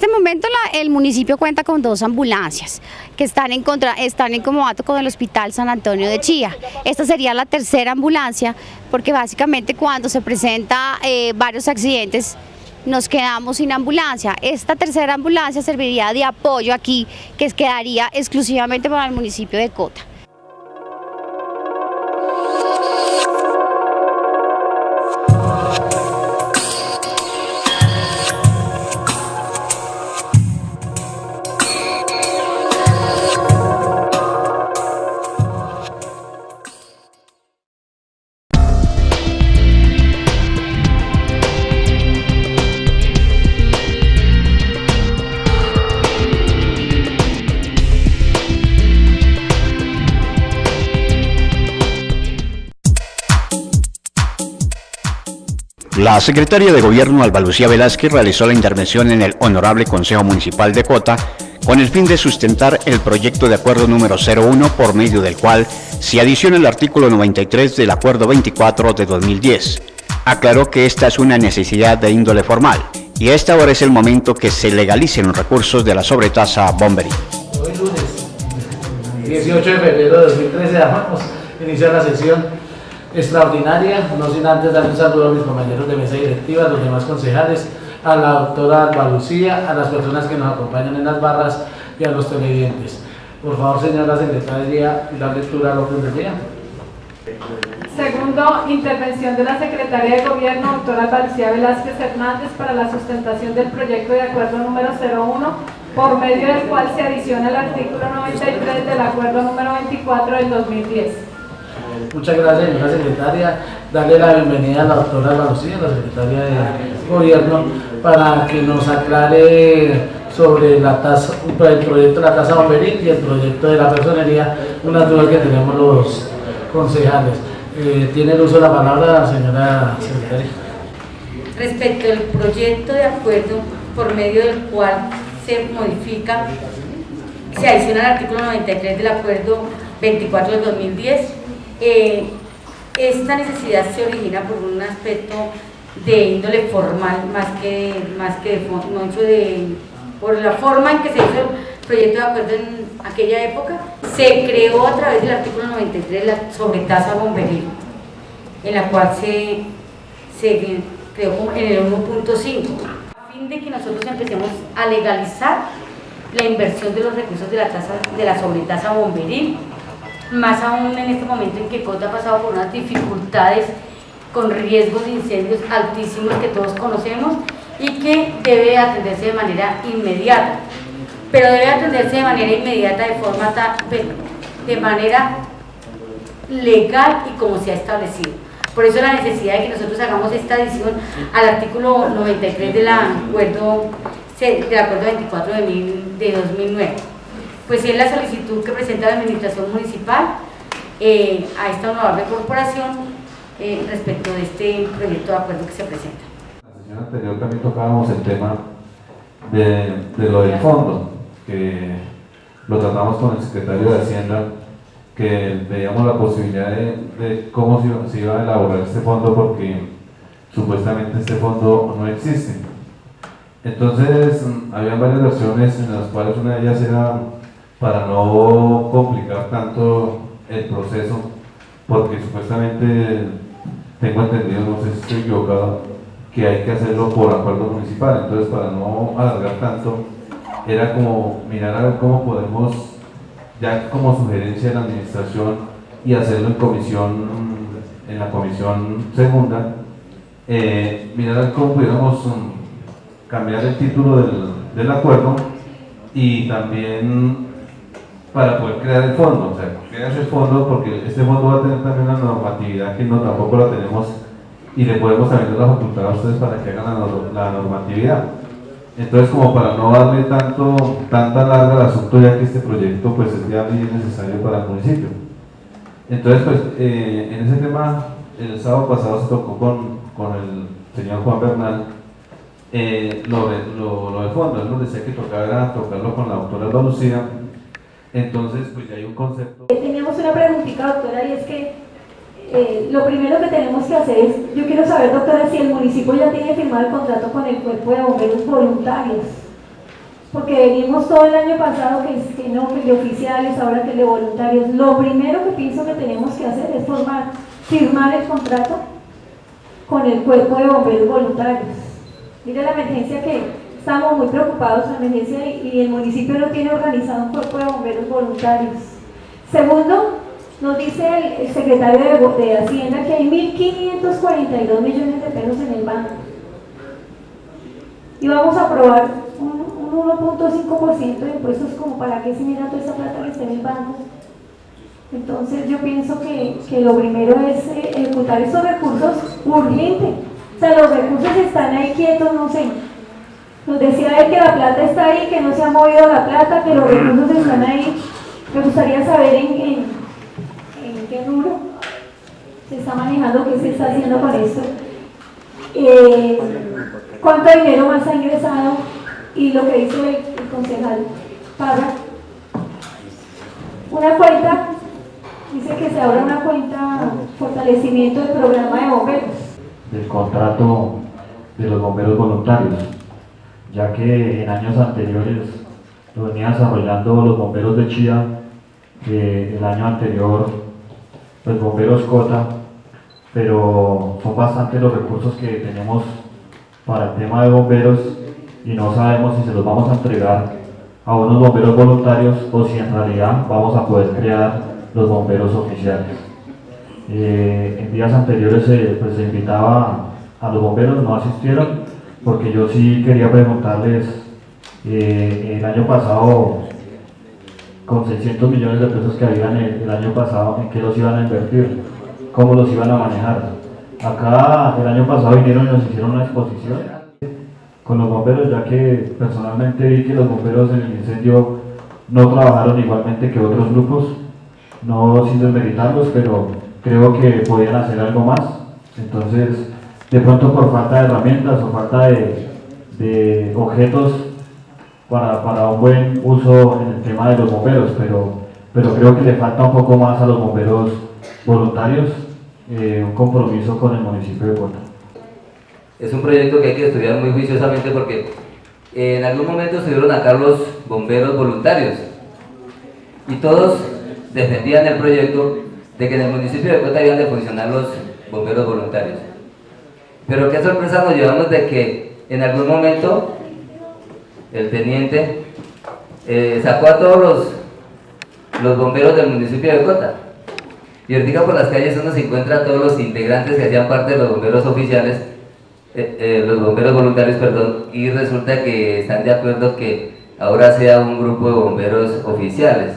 este momento el municipio cuenta con 2 ambulancias que están en comodato con el Hospital San Antonio de Chía. Esta sería la tercera ambulancia porque básicamente cuando se presenta varios accidentes nos quedamos sin ambulancia. Esta tercera ambulancia serviría de apoyo aquí, que quedaría exclusivamente para el municipio de Cota. La secretaria de Gobierno, Alba Lucía Velázquez, realizó la intervención en el Honorable Consejo Municipal de Cota con el fin de sustentar el proyecto de acuerdo número 01, por medio del cual se adiciona el artículo 93 del acuerdo 24 de 2010. Aclaró que esta es una necesidad de índole formal y esta ahora es el momento que se legalicen los recursos de la sobretasa Bombery. Hoy lunes, 18 de febrero de 2013, vamos a iniciar la sesión extraordinaria, no sin antes dar un saludo a mis compañeros de mesa directiva, a los demás concejales, a la doctora Alba Lucía, a las personas que nos acompañan en las barras y a los televidentes. Por favor, señora secretaria, la lectura al orden del día. Segundo, intervención de la Secretaria de Gobierno, doctora Alba Lucía Velázquez Hernández, para la sustentación del proyecto de acuerdo número 01, por medio del cual se adiciona el artículo 93 del acuerdo número 24 del 2010. Muchas gracias, señora secretaria. Darle la bienvenida a la doctora Alba Lucía, la secretaria de Gobierno, para que nos aclare sobre la tasa, el proyecto de la tasa bomberil y el proyecto de la personería, unas dudas que tenemos los concejales. Tiene el uso de la palabra, señora secretaria. Respecto al proyecto de acuerdo por medio del cual se modifica, se adiciona el artículo 93 del acuerdo 24 del 2010, esta necesidad se origina por un aspecto de índole formal por la forma en que se hizo el proyecto de acuerdo en aquella época. Se creó a través del artículo 93 la sobretasa bomberil, en la cual se creó en el 1.5, a fin de que nosotros empecemos a legalizar la inversión de los recursos de la tasa de la sobretasa bomberil, más aún en este momento en que Cota ha pasado por unas dificultades con riesgos de incendios altísimos que todos conocemos y que debe atenderse de manera inmediata, pero debe atenderse de manera inmediata de manera legal y como se ha establecido. Por eso la necesidad de que nosotros hagamos esta adición al artículo 93 del acuerdo 24 de 2009. Pues es la solicitud que presenta la Administración Municipal a esta honorable corporación respecto de este proyecto de acuerdo que se presenta. La sesión anterior también tocábamos el tema de lo del fondo, que lo tratamos con el secretario de Hacienda, que veíamos la posibilidad de cómo se iba a elaborar este fondo, porque supuestamente este fondo no existe. Entonces, había varias versiones en las cuales una de ellas era para no complicar tanto el proceso, porque supuestamente, tengo entendido, no sé si estoy equivocado, que hay que hacerlo por acuerdo municipal. Entonces, para no alargar tanto, era como mirar a ver cómo podemos, ya como sugerencia de la administración, y hacerlo en la comisión segunda, mirar a ver cómo pudiéramos cambiar el título del acuerdo, y también para poder crear el fondo, o sea, crear ese fondo, porque este fondo va a tener también una normatividad que no tampoco la tenemos, y le podemos también dar la facultad a ustedes para que hagan la normatividad. Entonces, como para no darle tanta larga al asunto, ya que este proyecto pues es viable y es necesario para el municipio. Entonces, pues en ese tema, el sábado pasado se tocó con el señor Juan Bernal lo del fondo. Él nos decía que tocarlo con la doctora Alba Lucía. Entonces, pues ya hay un concepto. Teníamos una preguntita, doctora, y es que lo primero que tenemos que hacer es, yo quiero saber, doctora, si el municipio ya tiene firmado el contrato con el cuerpo de bomberos voluntarios. porque venimos todo el año pasado que no, que de oficiales, ahora que de voluntarios. Lo primero que pienso que tenemos que hacer es firmar el contrato con el cuerpo de bomberos voluntarios. Mira la emergencia que estamos muy preocupados, la emergencia, y el municipio no tiene organizado un cuerpo de bomberos voluntarios. Segundo, nos dice el secretario de Hacienda que hay 1.542 millones de pesos en el banco. Y vamos a aprobar un 1.5% de impuestos, como para que se mira toda esa plata que está en el banco. Entonces yo pienso que lo primero es ejecutar estos recursos urgente. O sea, los recursos están ahí quietos, no sé. Nos decía él que la plata está ahí, que no se ha movido la plata, que los recursos están ahí. Me gustaría saber en qué rubro se está manejando, qué se está haciendo con esto. ¿Cuánto dinero más ha ingresado? Y lo que dice el concejal Parra, una cuenta, dice que se abra una cuenta fortalecimiento del programa de bomberos. Del contrato de los bomberos voluntarios, ya que en años anteriores lo venían desarrollando los bomberos de Chía, el año anterior los bomberos Cota, pero son bastantes los recursos que tenemos para el tema de bomberos y no sabemos si se los vamos a entregar a unos bomberos voluntarios o si en realidad vamos a poder crear los bomberos oficiales. En días anteriores pues, se invitaba a los bomberos, no asistieron, porque yo sí quería preguntarles, el año pasado, con 600 millones de pesos que habían el año pasado, ¿en qué los iban a invertir? ¿Cómo los iban a manejar? Acá el año pasado vinieron y nos hicieron una exposición con los bomberos, ya que personalmente vi que los bomberos en el incendio no trabajaron igualmente que otros grupos, no sin desmeritarlos, pero creo que podían hacer algo más. Entonces, de pronto por falta de herramientas o falta de objetos para un buen uso en el tema de los bomberos, pero creo que le falta un poco más a los bomberos voluntarios, un compromiso con el municipio de Cota. Es un proyecto que hay que estudiar muy juiciosamente porque en algún momento estuvieron acá los bomberos voluntarios y todos defendían el proyecto de que en el municipio de Cota iban a funcionar los bomberos voluntarios. Pero qué sorpresa nos llevamos de que en algún momento el teniente sacó a todos los bomberos del municipio de Cota. Y ahorita por las calles uno se encuentra a todos los integrantes que hacían parte de los bomberos oficiales, los bomberos voluntarios, perdón, y resulta que están de acuerdo que ahora sea un grupo de bomberos oficiales.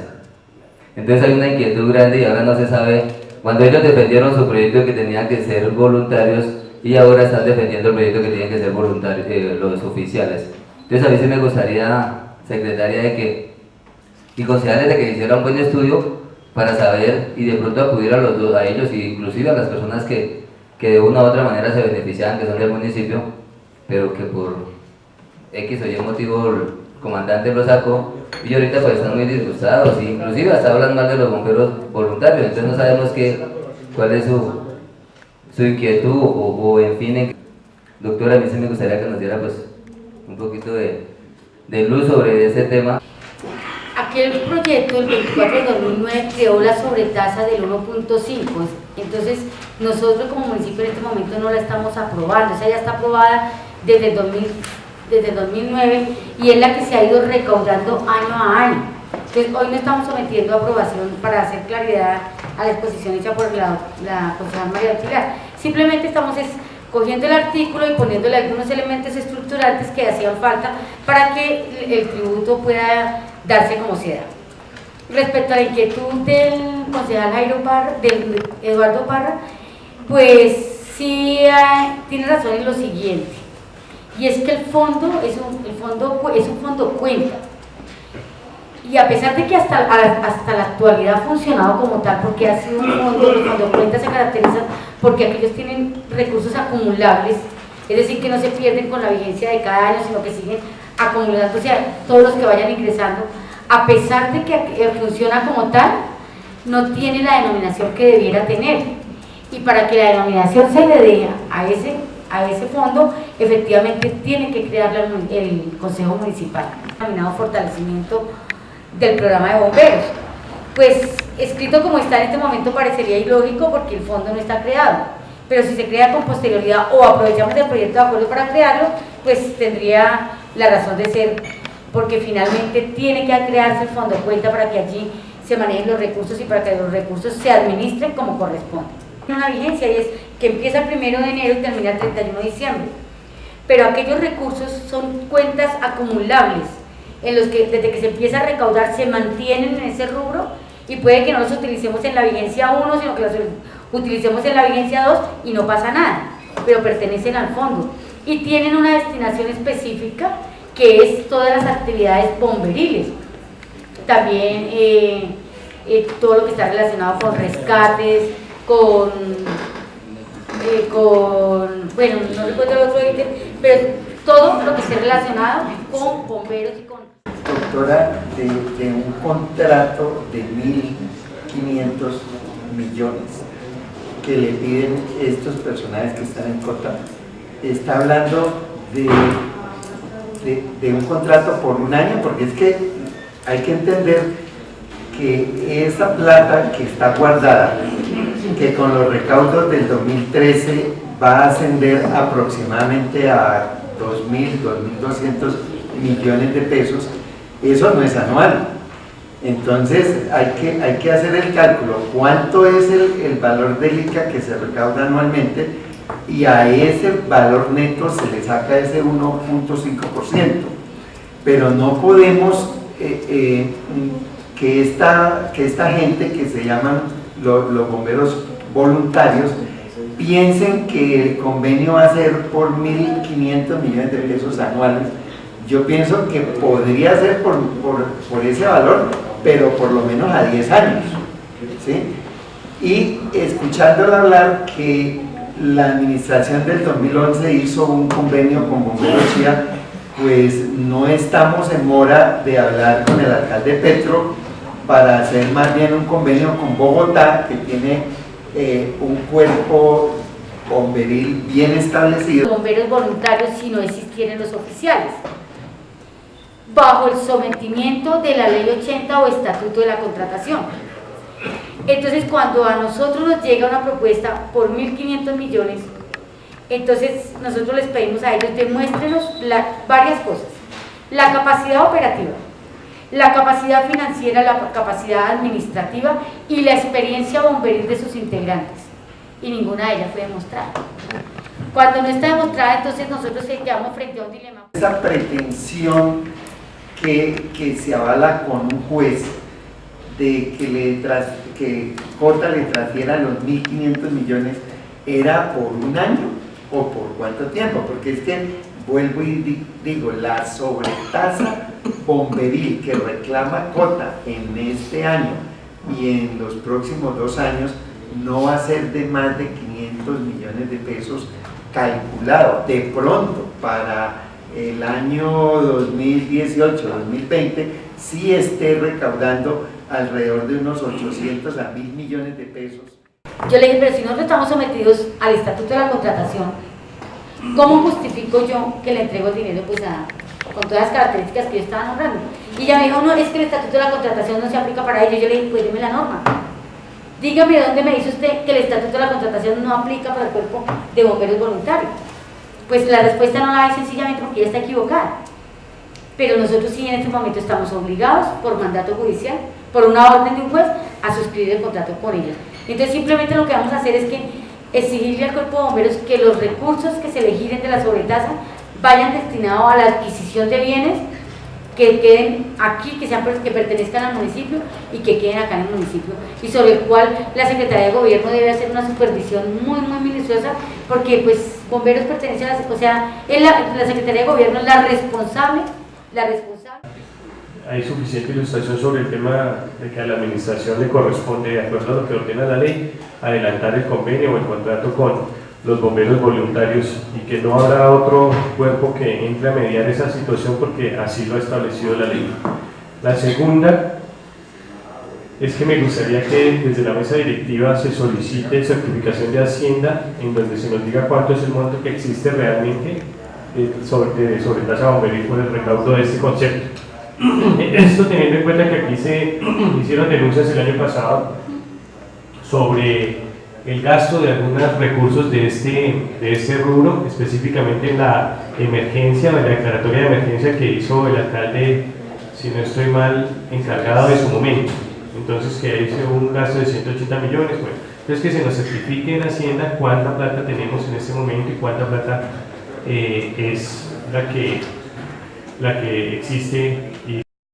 Entonces hay una inquietud grande y ahora no se sabe, cuando ellos defendieron su proyecto que tenían que ser voluntarios y ahora están defendiendo el proyecto que tienen que ser voluntarios, los oficiales. Entonces a mí sí me gustaría, secretaria, y concejales, de que hiciera un buen estudio para saber y de pronto acudir a ellos, e inclusive a las personas que de una u otra manera se beneficiaban, que son del municipio, pero que por X o Y motivo el comandante lo sacó, y ahorita pues están muy disgustados, inclusive hasta hablan mal de los bomberos voluntarios. Entonces no sabemos cuál es su inquietud o en fin. Doctora, a mí sí me gustaría que nos diera pues un poquito de luz sobre ese tema. Aquel proyecto, el 24 de 2009, creó la sobretasa del 1.5, entonces nosotros como municipio en este momento no la estamos aprobando, esa ya está aprobada desde 2009 y es la que se ha ido recaudando año a año. Entonces hoy no estamos sometiendo a aprobación para hacer claridad a la exposición hecha por la concejal María Auxiliar, simplemente estamos cogiendo el artículo y poniéndole algunos elementos estructurantes que hacían falta para que el tributo pueda darse como se da. Respecto a la inquietud del concejal del Eduardo Parra, pues sí tiene razón en lo siguiente, y es que el fondo es un fondo cuenta, y a pesar de que hasta la actualidad ha funcionado como tal, porque ha sido un fondo, los fondos cuenta se caracterizan porque aquellos tienen recursos acumulables, es decir, que no se pierden con la vigencia de cada año, sino que siguen acumulándose todos los que vayan ingresando, a pesar de que funciona como tal, no tiene la denominación que debiera tener, y para que la denominación se le dé a ese fondo, efectivamente tiene que crearla el Consejo Municipal. denominado fortalecimiento del programa de bomberos. Pues escrito como está en este momento parecería ilógico porque el fondo no está creado, pero si se crea con posterioridad o aprovechamos el proyecto de acuerdo para crearlo, pues tendría la razón de ser, porque finalmente tiene que crearse el fondo de cuenta para que allí se manejen los recursos y para que los recursos se administren como corresponde. Tiene una vigencia y es que empieza el 1 de enero y termina el 31 de diciembre, pero aquellos recursos son cuentas acumulables en los que desde que se empieza a recaudar se mantienen en ese rubro y puede que no los utilicemos en la vigencia 1, sino que los utilicemos en la vigencia 2 y no pasa nada, pero pertenecen al fondo y tienen una destinación específica que es todas las actividades bomberiles. También todo lo que está relacionado con rescates, bueno, no recuerdo el otro ítem, pero todo lo que esté relacionado con bomberos y con... Doctora, de un contrato de 1.500 millones que le piden estos personajes que están en Cota, está hablando de un contrato por un año, porque es que hay que entender que esa plata que está guardada, que con los recaudos del 2013 va a ascender aproximadamente a 2.000, 2.200 millones de pesos, eso no es anual. Entonces hay que hacer el cálculo, cuánto es el valor del ICA que se recauda anualmente y a ese valor neto se le saca ese 1.5%, pero no podemos que esta gente que se llaman los bomberos voluntarios piensen que el convenio va a ser por 1.500 millones de pesos anuales. Yo pienso que podría ser por ese valor, pero por lo menos a 10 años, ¿sí? Y escuchándola hablar que la administración del 2011 hizo un convenio con Bomberos Chía, pues no estamos en mora de hablar con el alcalde Petro para hacer más bien un convenio con Bogotá, que tiene un cuerpo bomberil bien establecido. Bomberos voluntarios si no existieran los oficiales, bajo el sometimiento de la ley 80 o estatuto de la contratación. Entonces cuando a nosotros nos llega una propuesta por 1.500 millones, entonces nosotros les pedimos a ellos demuéstrenos varias cosas: la capacidad operativa, la capacidad financiera, la capacidad administrativa y la experiencia bomberil de sus integrantes, y ninguna de ellas fue demostrada. Cuando no está demostrada, entonces nosotros quedamos frente a un dilema. Esa pretensión que se avala con un juez de que Cota le transfiera los 1.500 millones, ¿era por un año o por cuánto tiempo? Porque es que, vuelvo y digo, la sobretasa bomberil que reclama Cota en este año y en los próximos 2 años no va a ser de más de 500 millones de pesos calculado. De pronto, para el año 2018-2020 sí esté recaudando alrededor de unos 800 a 1.000 millones de pesos. Yo le dije, pero si nosotros estamos sometidos al estatuto de la contratación, ¿cómo justifico yo que le entrego el dinero pues con todas las características que yo estaba nombrando? Y ella me dijo, no, es que el estatuto de la contratación no se aplica para ello. Yo le dije, pues dime la norma. Dígame dónde me dice usted que el estatuto de la contratación no aplica para el cuerpo de bomberos voluntarios. Pues la respuesta no la hay sencillamente porque ella está equivocada. Pero nosotros sí en este momento estamos obligados por mandato judicial, por una orden de un juez, a suscribir el contrato con ellos. Entonces simplemente lo que vamos a hacer es que exigirle al cuerpo de bomberos que los recursos que se le giren de la sobretasa vayan destinados a la adquisición de bienes que queden aquí, que pertenezcan al municipio y que queden acá en el municipio, y sobre el cual la Secretaría de Gobierno debe hacer una supervisión muy minuciosa, porque pues bomberos pertenece a la Secretaría de Gobierno es la responsable. Hay suficiente ilustración sobre el tema de que a la administración le corresponde, de acuerdo a lo que ordena la ley, adelantar el convenio o el contrato con los bomberos voluntarios, y que no habrá otro cuerpo que entre a mediar esa situación porque así lo ha establecido la ley. La segunda es que me gustaría que desde la mesa directiva se solicite certificación de Hacienda en donde se nos diga cuánto es el monto que existe realmente sobre tasa bomberil por el recaudo de este concepto. Esto teniendo en cuenta que aquí se hicieron denuncias el año pasado sobre el gasto de algunos recursos de este rubro, específicamente en la emergencia, en la declaratoria de emergencia que hizo el alcalde, si no estoy mal, encargado de su momento. Entonces que hizo un gasto de 180 millones, bueno, entonces que se nos certifique en Hacienda cuánta plata tenemos en este momento y cuánta plata es la que existe